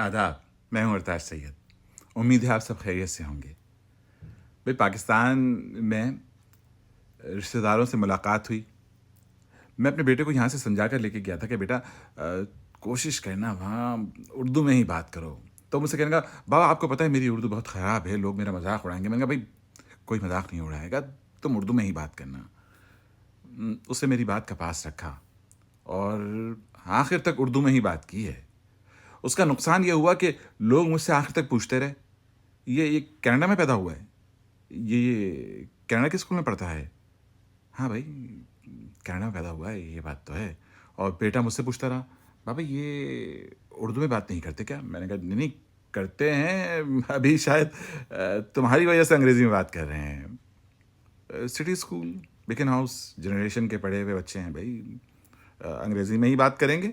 آداب، میں ہوں ارتاش سید. امید ہے آپ سب خیریت سے ہوں گے. بھائی پاکستان میں رشتہ داروں سے ملاقات ہوئی. میں اپنے بیٹے کو یہاں سے سمجھا کر لے کے گیا تھا کہ بیٹا کوشش کرنا وہاں اردو میں ہی بات کرو. تو مجھ سے کہنے کا بابا آپ کو پتہ ہے میری اردو بہت خراب ہے، لوگ میرا مذاق اڑائیں گے. میں نے کہا بھائی کوئی مذاق نہیں اڑائے گا، تم اردو میں ہی بات کرنا. اس سے میری بات کا پاس رکھا اور آخر تک اردو میں ہی بات کی ہے. اس کا نقصان یہ ہوا کہ لوگ مجھ سے آخر تک پوچھتے رہے یہ کینیڈا میں پیدا ہوا ہے، یہ کینیڈا کے اسکول میں پڑھتا ہے. ہاں بھائی کینیڈا میں پیدا ہوا ہے، یہ بات تو ہے. اور بیٹا مجھ سے پوچھتا رہا بابا یہ اردو میں بات نہیں کرتے کیا؟ میں نے کہا نہیں کرتے ہیں، ابھی شاید تمہاری وجہ سے انگریزی میں بات کر رہے ہیں. City school Beaconhouse generation کے پڑھے ہوئے بچے ہیں بھائی، انگریزی میں ہی بات کریں گے.